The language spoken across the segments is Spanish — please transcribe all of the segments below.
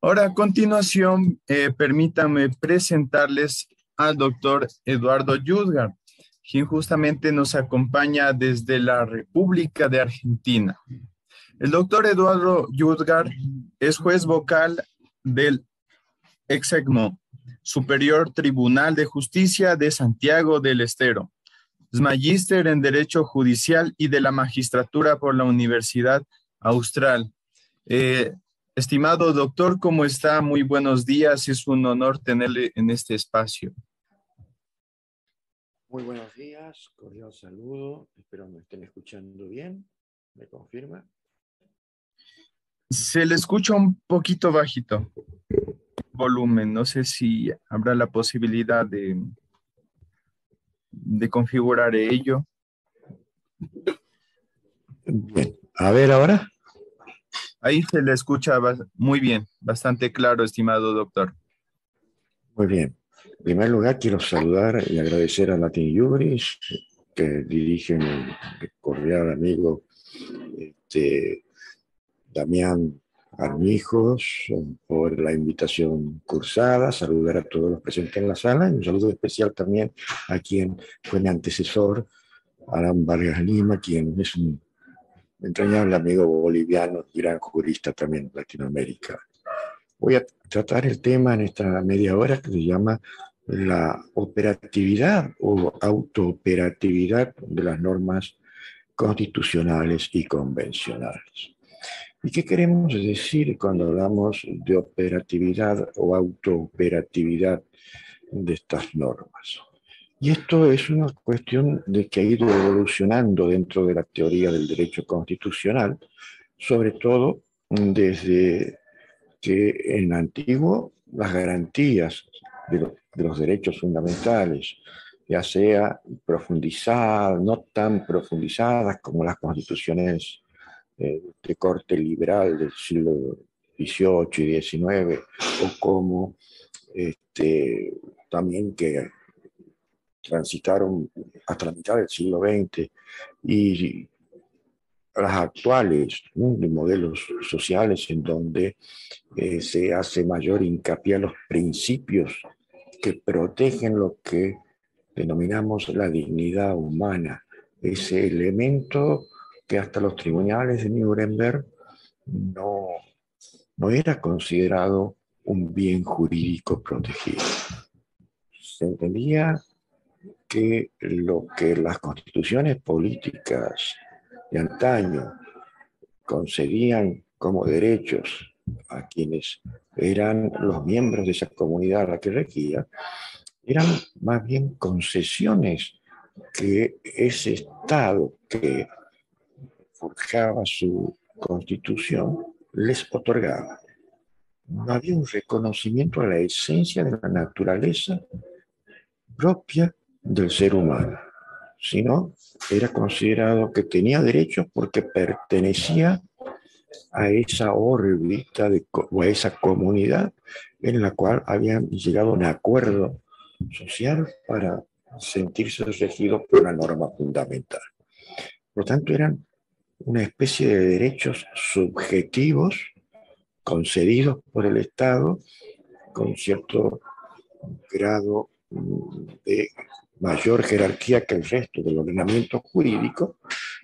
Ahora, a continuación, permítanme presentarles al doctor Eduardo Yudgar, quien justamente nos acompaña desde la República de Argentina. El doctor Eduardo Yudgar es juez vocal del Execmo, Superior Tribunal de Justicia de Santiago del Estero. Es magíster en Derecho Judicial y de la Magistratura por la Universidad Austral. Eh, Estimado doctor, ¿cómo está? Muy buenos días. Es un honor tenerle en este espacio. Muy buenos días, cordial saludo. Espero me estén escuchando bien. ¿Me confirma? Se le escucha un poquito bajito volumen. No sé si habrá la posibilidad de configurar ello. Bien. A ver ahora. Ahí se le escucha muy bien, bastante claro, estimado doctor. Muy bien. En primer lugar, quiero saludar y agradecer a Latin Jubris, que dirige mi cordial amigo Damián Armijos, por la invitación cursada. Saludar a todos los presentes en la sala y un saludo especial también a quien fue mi antecesor, Alan Vargas Lima, quien es un entrañable amigo boliviano y gran jurista también en Latinoamérica. Voy a tratar el tema en esta media hora que se llama la operatividad o autooperatividad de las normas constitucionales y convencionales. ¿Y qué queremos decir cuando hablamos de operatividad o autooperatividad de estas normas? Y esto es una cuestión de que ha ido evolucionando dentro de la teoría del derecho constitucional, sobre todo desde que en antiguo las garantías de los derechos fundamentales, ya sea profundizadas, no tan profundizadas como las constituciones de corte liberal del siglo XVIII y XIX, o como también que transitaron hasta la mitad del siglo XX, y las actuales, ¿no?, de modelos sociales en donde se hace mayor hincapié a los principios que protegen lo que denominamos la dignidad humana, ese elemento que hasta los tribunales de Nuremberg no, no era considerado un bien jurídico protegido. Se entendía que lo que las constituciones políticas de antaño concedían como derechos a quienes eran los miembros de esa comunidad a la que regía, eran más bien concesiones que ese Estado que forjaba su constitución les otorgaba. No había un reconocimiento a la esencia de la naturaleza propia del ser humano, sino era considerado que tenía derechos porque pertenecía a esa órbita o a esa comunidad en la cual habían llegado a un acuerdo social para sentirse regidos por una norma fundamental. Por lo tanto, eran una especie de derechos subjetivos concedidos por el Estado con cierto grado de mayor jerarquía que el resto del ordenamiento jurídico,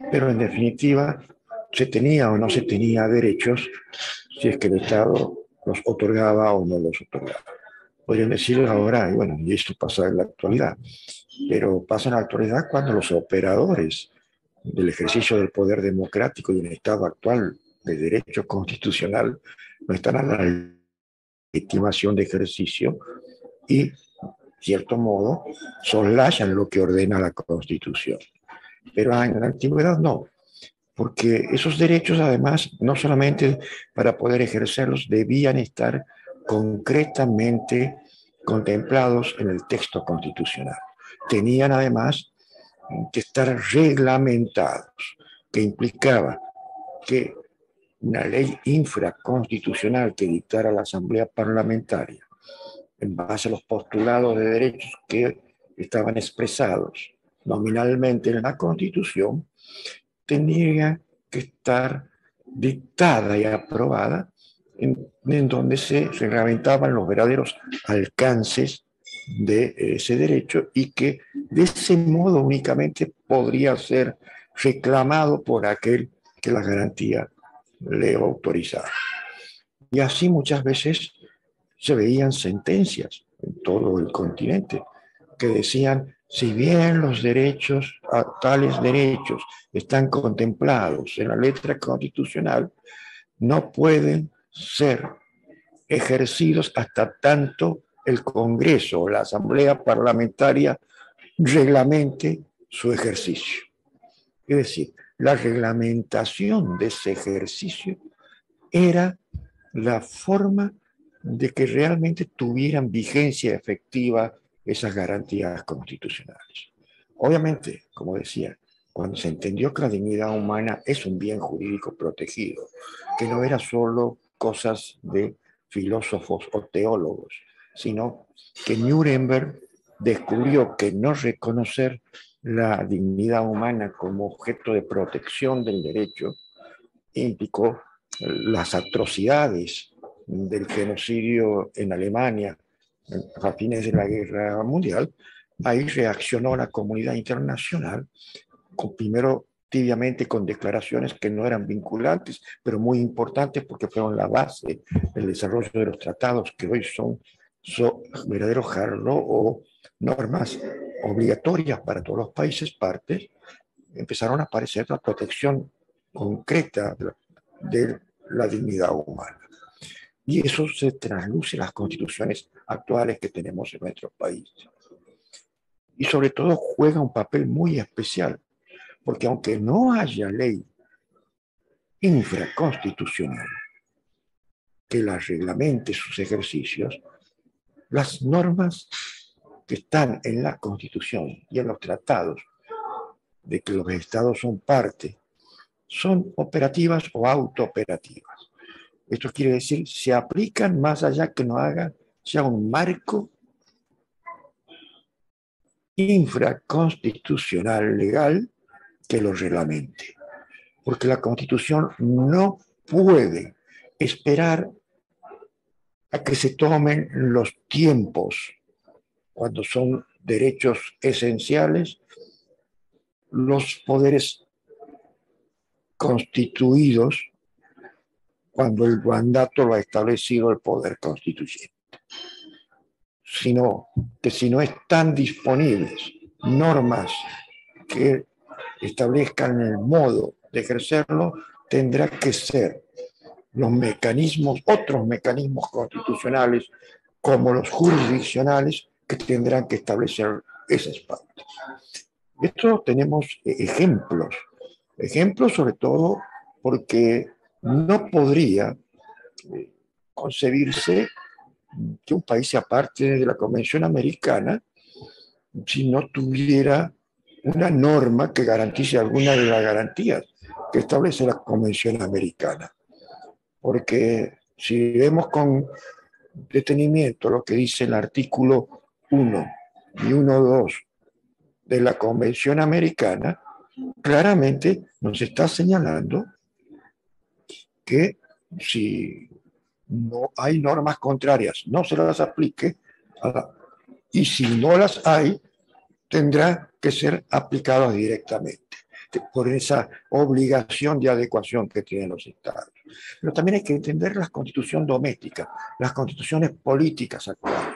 pero en definitiva se tenía o no se tenía derechos si es que el Estado los otorgaba o no los otorgaba. Podrían decir ahora, y bueno, y eso pasa en la actualidad, pero pasa en la actualidad cuando los operadores del ejercicio del poder democrático y en el estado actual de derecho constitucional no están a la legitimación de ejercicio y, cierto modo, soslayan lo que ordena la Constitución. Pero en la antigüedad no, porque esos derechos, además, no solamente para poder ejercerlos, debían estar concretamente contemplados en el texto constitucional. Tenían, además, que estar reglamentados, que implicaba que una ley infraconstitucional que dictara la Asamblea Parlamentaria en base a los postulados de derechos que estaban expresados nominalmente en la Constitución, tenía que estar dictada y aprobada en donde se reglamentaban los verdaderos alcances de ese derecho y que de ese modo únicamente podría ser reclamado por aquel que la garantía le autorizaba. Y así muchas veces se veían sentencias en todo el continente que decían, si bien los derechos, tales derechos están contemplados en la letra constitucional, no pueden ser ejercidos hasta tanto el Congreso o la Asamblea Parlamentaria reglamente su ejercicio. Es decir, la reglamentación de ese ejercicio era la forma de que realmente tuvieran vigencia efectiva esas garantías constitucionales. Obviamente, como decía, cuando se entendió que la dignidad humana es un bien jurídico protegido, que no era solo cosas de filósofos o teólogos, sino que Nuremberg descubrió que no reconocer la dignidad humana como objeto de protección del derecho implicó las atrocidades del genocidio en Alemania a fines de la Guerra Mundial. Ahí reaccionó la comunidad internacional, primero tibiamente con declaraciones que no eran vinculantes, pero muy importantes porque fueron la base del desarrollo de los tratados que hoy son verdaderos jarros o normas obligatorias para todos los países partes. Empezaron a aparecer la protección concreta de la dignidad humana. Y eso se trasluce en las constituciones actuales que tenemos en nuestro país. Y sobre todo juega un papel muy especial, porque aunque no haya ley infraconstitucional que la reglamente sus ejercicios, las normas que están en la Constitución y en los tratados de que los estados son parte, son operativas o autooperativas. Esto quiere decir, se aplican más allá que no haga, sea un marco infraconstitucional legal que lo reglamente. Porque la Constitución no puede esperar a que se tomen los tiempos cuando son derechos esenciales, los poderes constituidos cuando el mandato lo ha establecido el poder constituyente. Sino que si no están disponibles normas que establezcan el modo de ejercerlo, tendrá que ser los mecanismos, otros mecanismos constitucionales, como los jurisdiccionales, que tendrán que establecer esas partes. Esto tenemos ejemplos sobre todo porque no podría concebirse que un país sea parte de la Convención Americana si no tuviera una norma que garantice alguna de las garantías que establece la Convención Americana. Porque si vemos con detenimiento lo que dice el artículo 1 y 1.2 de la Convención Americana, claramente nos está señalando que si no hay normas contrarias, no se las aplique, y si no las hay, tendrá que ser aplicadas directamente por esa obligación de adecuación que tienen los estados. Pero también hay que entender las constituciones domésticas, las constituciones políticas actuales,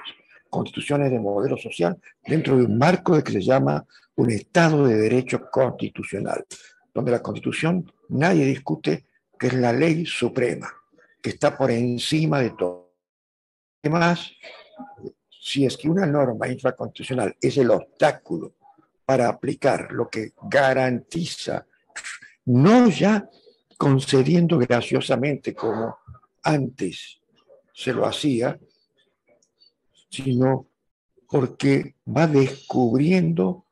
constituciones de modelo social, dentro de un marco de que se llama un Estado de Derecho constitucional, donde la Constitución nadie discute que es la ley suprema, que está por encima de todo. Además, si es que una norma infraconstitucional es el obstáculo para aplicar lo que garantiza, no ya concediendo graciosamente como antes se lo hacía, sino porque va descubriendo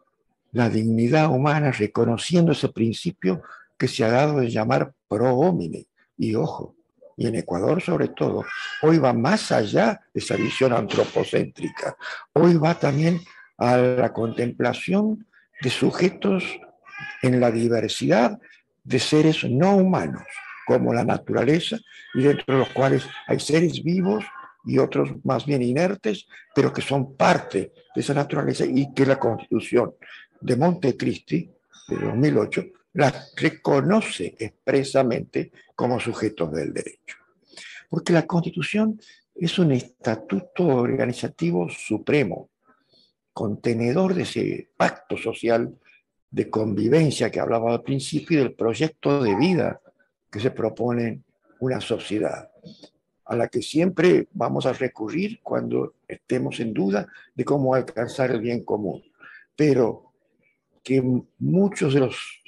la dignidad humana, reconociendo ese principio que se ha dado de llamar pro homine. Y ojo, y en Ecuador sobre todo, hoy va más allá de esa visión antropocéntrica. Hoy va también a la contemplación de sujetos en la diversidad de seres no humanos, como la naturaleza, y dentro de los cuales hay seres vivos y otros más bien inertes, pero que son parte de esa naturaleza y que la Constitución de Montecristi de 2008 la reconoce expresamente como sujetos del derecho. Porque la Constitución es un estatuto organizativo supremo, contenedor de ese pacto social de convivencia que hablaba al principio y del proyecto de vida que se propone una sociedad a la que siempre vamos a recurrir cuando estemos en duda de cómo alcanzar el bien común. Pero que muchos de los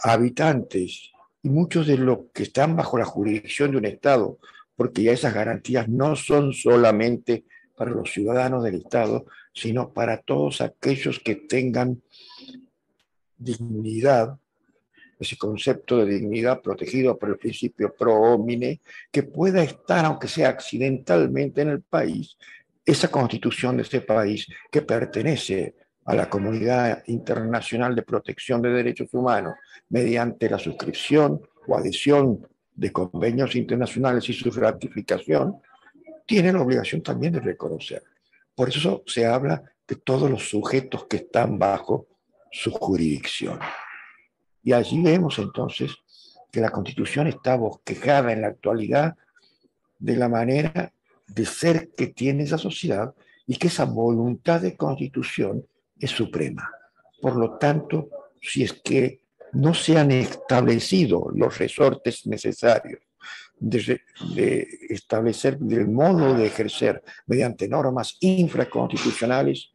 habitantes y muchos de los que están bajo la jurisdicción de un Estado, porque ya esas garantías no son solamente para los ciudadanos del Estado, sino para todos aquellos que tengan dignidad, ese concepto de dignidad protegido por el principio pro homine, que pueda estar, aunque sea accidentalmente en el país, esa constitución de este país que pertenece a la Comunidad Internacional de Protección de Derechos Humanos mediante la suscripción o adhesión de convenios internacionales y su ratificación, tiene la obligación también de reconocer. Por eso se habla de todos los sujetos que están bajo su jurisdicción. Y allí vemos entonces que la Constitución está bosquejada en la actualidad de la manera de ser que tiene esa sociedad y que esa voluntad de Constitución es suprema. Por lo tanto, si es que no se han establecido los resortes necesarios de establecer el modo de ejercer mediante normas infraconstitucionales,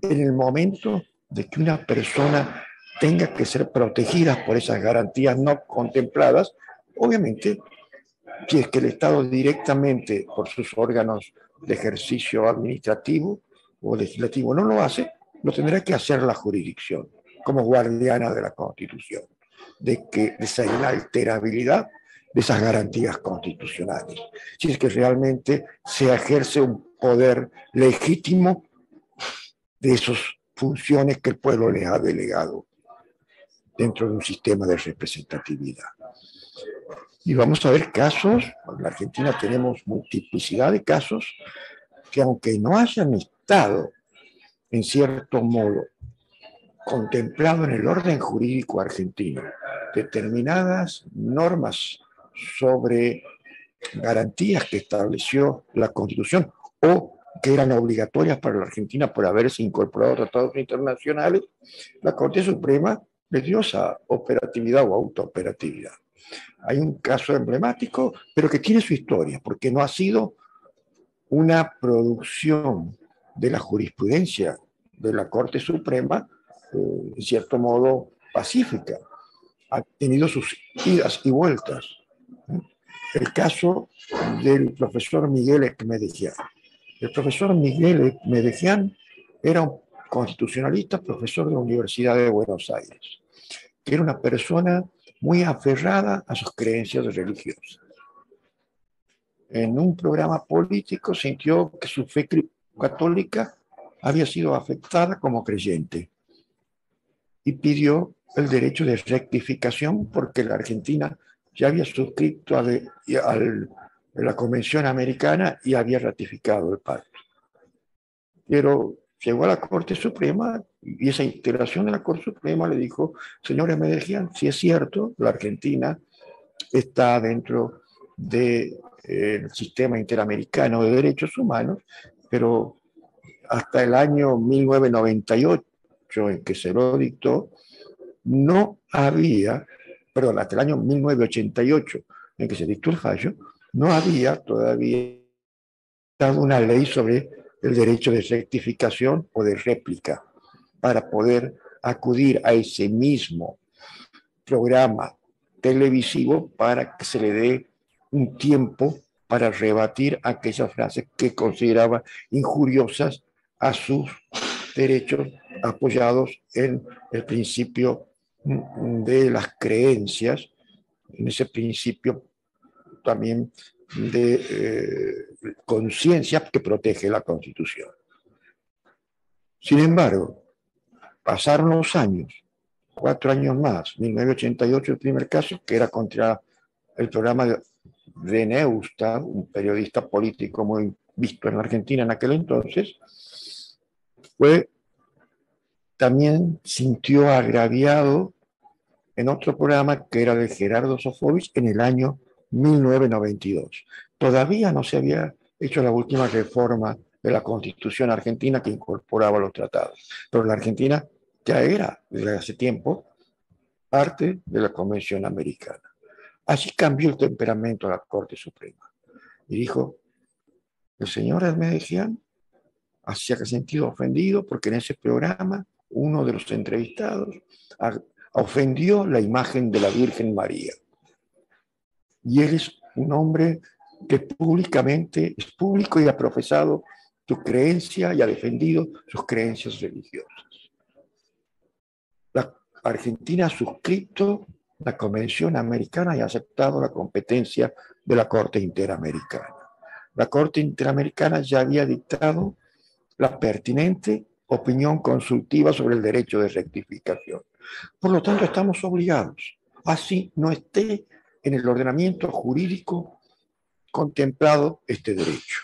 en el momento de que una persona tenga que ser protegida por esas garantías no contempladas, obviamente, si es que el Estado directamente, por sus órganos de ejercicio administrativo o legislativo, no lo hace, lo tendrá que hacer la jurisdicción, como guardiana de la Constitución, de esa inalterabilidad de esas garantías constitucionales. Si es que realmente se ejerce un poder legítimo de esas funciones que el pueblo les ha delegado dentro de un sistema de representatividad. Y vamos a ver casos, en la Argentina tenemos multiplicidad de casos que aunque no hayan estado en cierto modo contemplado en el orden jurídico argentino determinadas normas sobre garantías que estableció la Constitución o que eran obligatorias para la Argentina por haberse incorporado a tratados internacionales, la Corte Suprema les dio esa operatividad o autooperatividad. Hay un caso emblemático, pero que tiene su historia, porque no ha sido una producción de la jurisprudencia de la Corte Suprema, en cierto modo pacífica. Ha tenido sus idas y vueltas. El caso del profesor Miguel Ekmedjian. El profesor Miguel Ekmedjian era un constitucionalista, profesor de la Universidad de Buenos Aires, que era una persona muy aferrada a sus creencias religiosas. En un programa político sintió que su fe católica había sido afectada como creyente y pidió el derecho de rectificación porque la Argentina ya había suscrito a la Convención Americana y había ratificado el pacto. Pero llegó a la Corte Suprema y esa integración de la Corte Suprema le dijo, señores Ekmedjian, si es cierto, la Argentina está dentro del sistema interamericano de derechos humanos, pero hasta el año 1998, en que se lo dictó, no había, perdón, hasta el año 1988, en que se dictó el fallo, no había todavía dado una ley sobre el derecho de rectificación o de réplica para poder acudir a ese mismo programa televisivo para que se le dé un tiempo para rebatir aquellas frases que consideraba injuriosas a sus derechos apoyados en el principio de las creencias, en ese principio también de conciencia que protege la Constitución. Sin embargo, pasaron los años, 4 años más, 1988 el primer caso, que era contra el programa de Neustadt, un periodista político muy visto en la Argentina en aquel entonces, también sintió agraviado en otro programa que era de Gerardo Sofovich en el año 1992. Todavía no se había hecho la última reforma de la Constitución argentina que incorporaba los tratados, pero la Argentina ya era desde hace tiempo parte de la Convención Americana. Así cambió el temperamento de la Corte Suprema y dijo, el señor Hermedigian se ha sentido ofendido porque en ese programa uno de los entrevistados ofendió la imagen de la Virgen María. Y él es un hombre que públicamente es público y ha profesado su creencia y ha defendido sus creencias religiosas. La Argentina ha suscrito la Convención Americana y ha aceptado la competencia de la Corte Interamericana. La Corte Interamericana ya había dictado la pertinente opinión consultiva sobre el derecho de rectificación. Por lo tanto, estamos obligados, así no esté en el ordenamiento jurídico contemplado este derecho.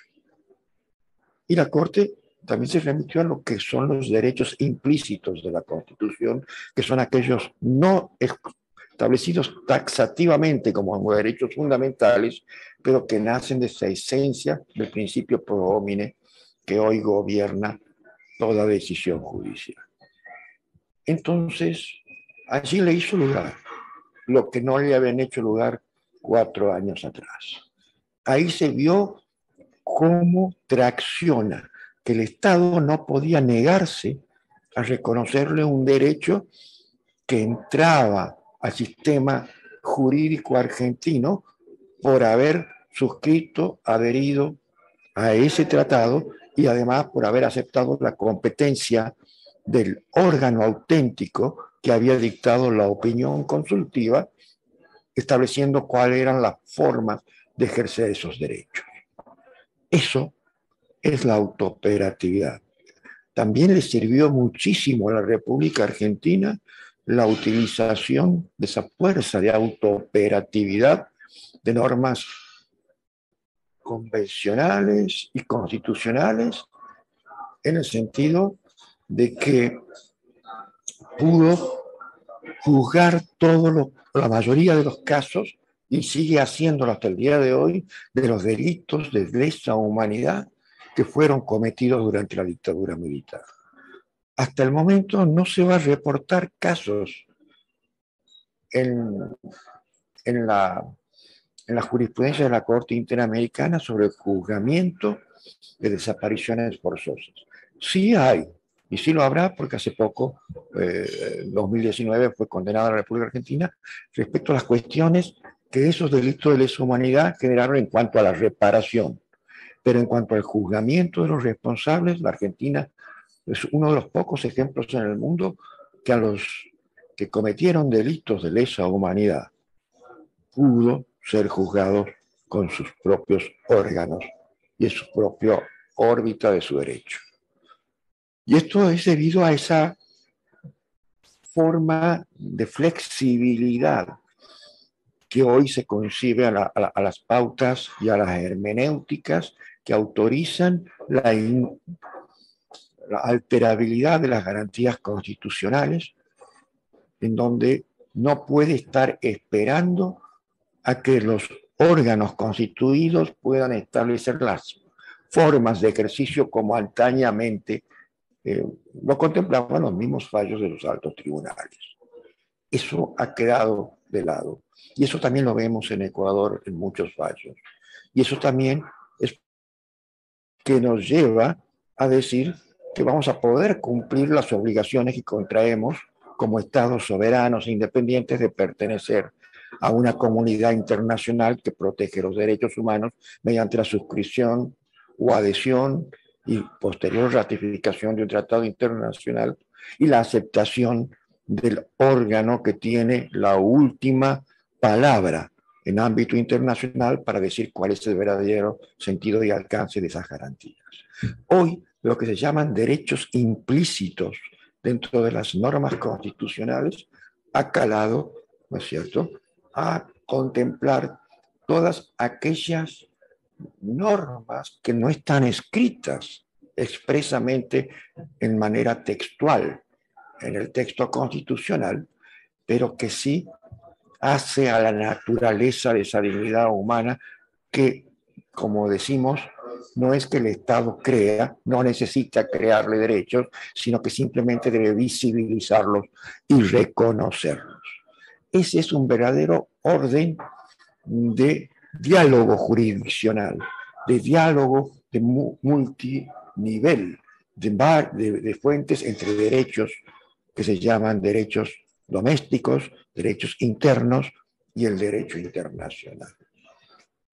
Y la Corte también se remitió a lo que son los derechos implícitos de la Constitución, que son aquellos no establecidos taxativamente como derechos fundamentales, pero que nacen de esa esencia del principio pro homine que hoy gobierna toda decisión judicial. Entonces, allí le hizo lugar lo que no le habían hecho lugar 4 años atrás. Ahí se vio cómo tracciona, que el Estado no podía negarse a reconocerle un derecho que entraba al sistema jurídico argentino por haber suscrito, adherido a ese tratado y además por haber aceptado la competencia del órgano auténtico que había dictado la opinión consultiva, estableciendo cuáles eran las formas de ejercer esos derechos. Eso es la autooperatividad. También le sirvió muchísimo a la República Argentina la utilización de esa fuerza de autooperatividad de normas convencionales y constitucionales, en el sentido de que pudo juzgar la mayoría de los casos, y sigue haciéndolo hasta el día de hoy, de los delitos de lesa humanidad que fueron cometidos durante la dictadura militar. Hasta el momento no se va a reportar casos en la jurisprudencia de la Corte Interamericana sobre el juzgamiento de desapariciones forzosas. Sí hay, y sí lo habrá, porque hace poco, 2019, fue condenada la República Argentina respecto a las cuestiones que esos delitos de lesa humanidad generaron en cuanto a la reparación. Pero en cuanto al juzgamiento de los responsables, la Argentina es uno de los pocos ejemplos en el mundo que a los que cometieron delitos de lesa humanidad pudo ser juzgado con sus propios órganos y en su propia órbita de su derecho. Y esto es debido a esa forma de flexibilidad que hoy se concibe a las pautas y a las hermenéuticas que autorizan la alterabilidad de las garantías constitucionales, en donde no puede estar esperando a que los órganos constituidos puedan establecer las formas de ejercicio como antañamente lo contemplaban los mismos fallos de los altos tribunales. Eso ha quedado de lado. Y eso también lo vemos en Ecuador en muchos fallos. Y eso también es que nos lleva a decir que vamos a poder cumplir las obligaciones que contraemos como Estados soberanos e independientes de pertenecer a una comunidad internacional que protege los derechos humanos mediante la suscripción o adhesión y posterior ratificación de un tratado internacional y la aceptación del órgano que tiene la última palabra en ámbito internacional para decir cuál es el verdadero sentido y alcance de esas garantías. Hoy, lo que se llaman derechos implícitos dentro de las normas constitucionales ha calado, ¿no es cierto?, a contemplar todas aquellas normas que no están escritas expresamente en manera textual en el texto constitucional, pero que sí hace a la naturaleza de esa dignidad humana que, como decimos, no es que el Estado crea, no necesita crearle derechos, sino que simplemente debe visibilizarlos y reconocerlos. Ese es un verdadero orden de diálogo jurisdiccional, de diálogo de multinivel, de fuentes entre derechos que se llaman derechos domésticos, derechos internos y el derecho internacional.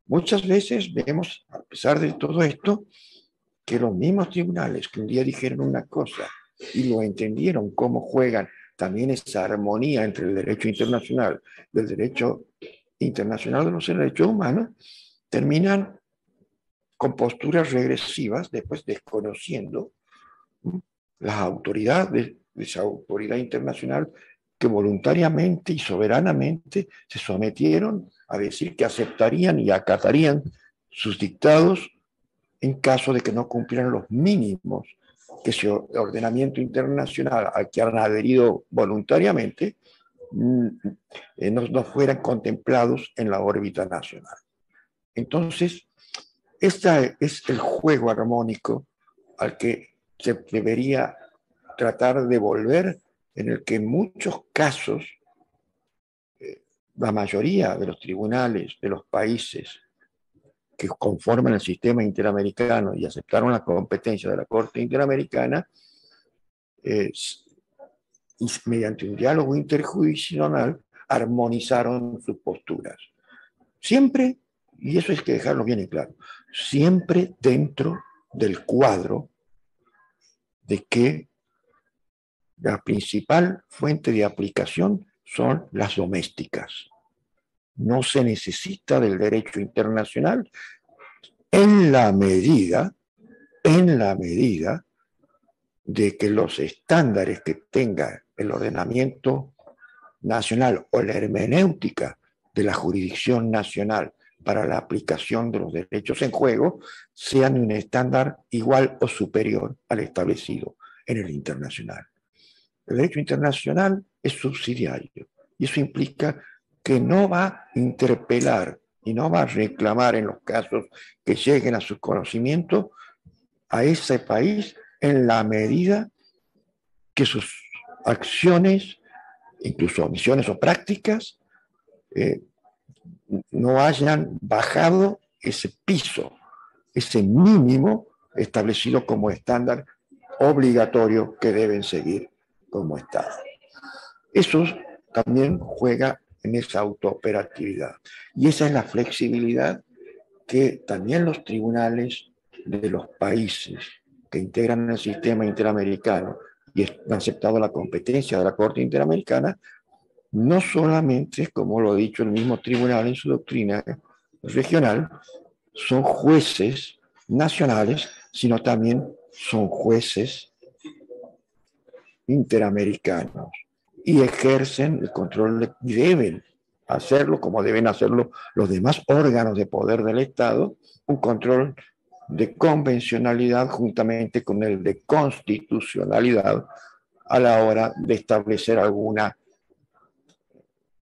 Muchas veces vemos, a pesar de todo esto, que los mismos tribunales que un día dijeron una cosa y lo entendieron cómo juegan también esa armonía entre el derecho internacional y el derecho internacional de los derechos humanos, terminan con posturas regresivas, después desconociendo las autoridades de esa autoridad internacional que voluntariamente y soberanamente se sometieron a decir que aceptarían y acatarían sus dictados en caso de que no cumplieran los mínimos que ese ordenamiento internacional al que han adherido voluntariamente no fueran contemplados en la órbita nacional. Entonces, este es el juego armónico al que se debería tratar de volver, en el que en muchos casos la mayoría de los tribunales de los países que conforman el sistema interamericano y aceptaron la competencia de la Corte Interamericana, y mediante un diálogo interjurisdiccional armonizaron sus posturas. Siempre, y eso es que dejarlo bien en claro, siempre dentro del cuadro de que la principal fuente de aplicación son las domésticas. No se necesita del derecho internacional en la medida de que los estándares que tenga el ordenamiento nacional o la hermenéutica de la jurisdicción nacional para la aplicación de los derechos en juego sean un estándar igual o superior al establecido en el internacional. El derecho internacional es subsidiario y eso implica que no va a interpelar y no va a reclamar en los casos que lleguen a su conocimiento a ese país en la medida que sus acciones, incluso omisiones o prácticas, no hayan bajado ese piso, ese mínimo establecido como estándar obligatorio que deben seguir como Estado. Eso también juega en esa autooperatividad. Y esa es la flexibilidad que también los tribunales de los países que integran el sistema interamericano y han aceptado la competencia de la Corte Interamericana, no solamente, como lo ha dicho el mismo tribunal en su doctrina regional, son jueces nacionales, sino también son jueces interamericanos y ejercen el control y deben hacerlo como deben hacerlo los demás órganos de poder del Estado, un control de convencionalidad juntamente con el de constitucionalidad a la hora de establecer alguna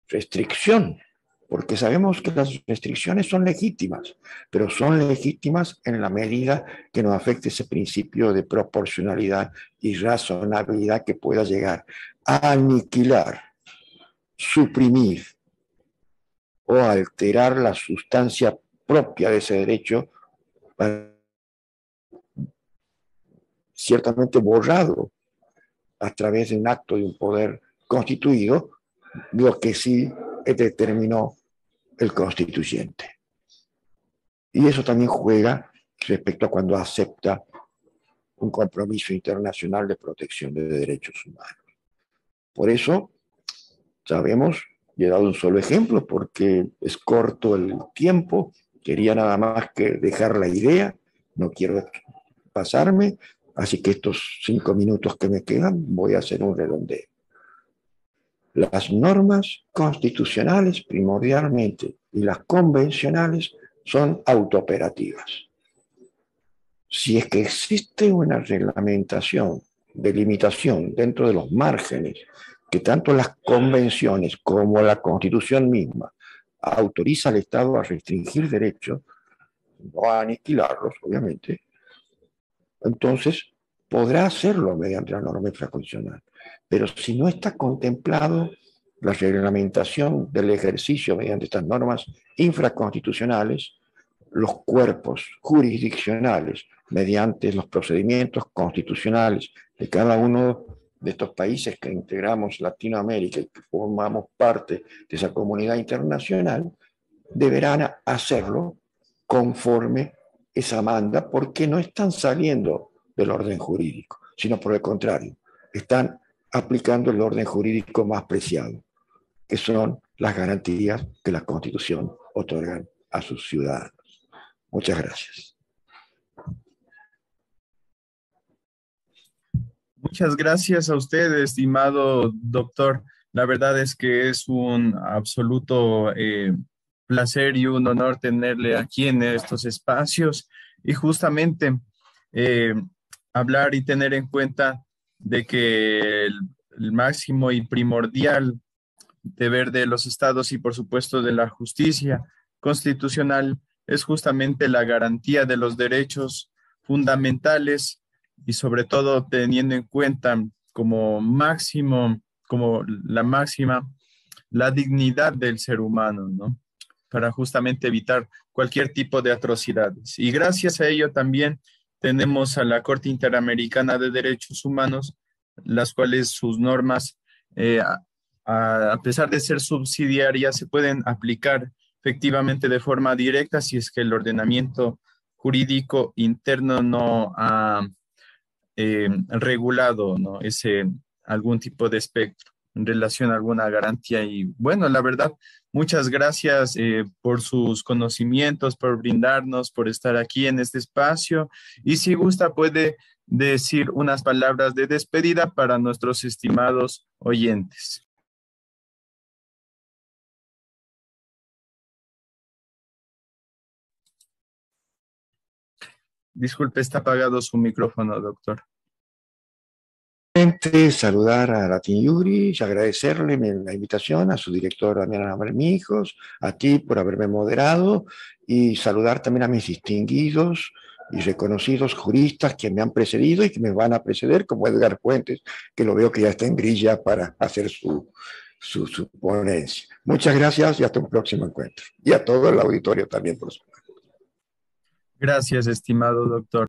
restricción, porque sabemos que las restricciones son legítimas, pero son legítimas en la medida que no afecte ese principio de proporcionalidad y razonabilidad que pueda llegar a aniquilar, suprimir o alterar la sustancia propia de ese derecho, ciertamente borrado a través de un acto de un poder constituido, lo que sí determinó el constituyente. Y eso también juega respecto a cuando acepta un compromiso internacional de protección de derechos humanos. Por eso, sabemos, y he dado un solo ejemplo porque es corto el tiempo, quería nada más que dejar la idea, no quiero pasarme, así que estos 5 minutos que me quedan voy a hacer un redondeo. Las normas constitucionales primordialmente y las convencionales son autooperativas. Si es que existe una reglamentación, delimitación dentro de los márgenes que tanto las convenciones como la Constitución misma autoriza al Estado a restringir derechos, no a aniquilarlos, obviamente, entonces podrá hacerlo mediante la norma infraconstitucional. Pero si no está contemplado la reglamentación del ejercicio mediante estas normas infraconstitucionales, los cuerpos jurisdiccionales, mediante los procedimientos constitucionales de cada uno de estos países que integramos Latinoamérica y que formamos parte de esa comunidad internacional, deberán hacerlo conforme esa manda, porque no están saliendo del orden jurídico, sino por el contrario, están aplicando el orden jurídico más preciado, que son las garantías que la Constitución otorga a sus ciudadanos. Muchas gracias. Muchas gracias a usted, estimado doctor. La verdad es que es un absoluto placer y un honor tenerle aquí en estos espacios y justamente eh, hablar y tener en cuenta de que el máximo y primordial deber de los estados y por supuesto de la justicia constitucional es justamente la garantía de los derechos fundamentales y sobre todo teniendo en cuenta como máximo, como la máxima, la dignidad del ser humano, ¿no? Para justamente evitar cualquier tipo de atrocidades. Y gracias a ello también tenemos a la Corte Interamericana de Derechos Humanos, las cuales sus normas, a pesar de ser subsidiarias, se pueden aplicar efectivamente de forma directa si es que el ordenamiento jurídico interno no ha regulado, ¿no? ese algún tipo de espectro en relación a alguna garantía. Y bueno, la verdad, muchas gracias por sus conocimientos, por brindarnos, por estar aquí en este espacio. Y si gusta, puede decir unas palabras de despedida para nuestros estimados oyentes. Disculpe, está apagado su micrófono, doctor. Saludar a Latin Yuri y agradecerle la invitación a su director Damián Bermijos, a ti por haberme moderado y saludar también a mis distinguidos y reconocidos juristas que me han precedido y que me van a preceder, como Edgar Fuentes, que lo veo que ya está en grilla para hacer su ponencia. Muchas gracias y hasta un próximo encuentro. Y a todo el auditorio también, por supuesto. Gracias, estimado doctor.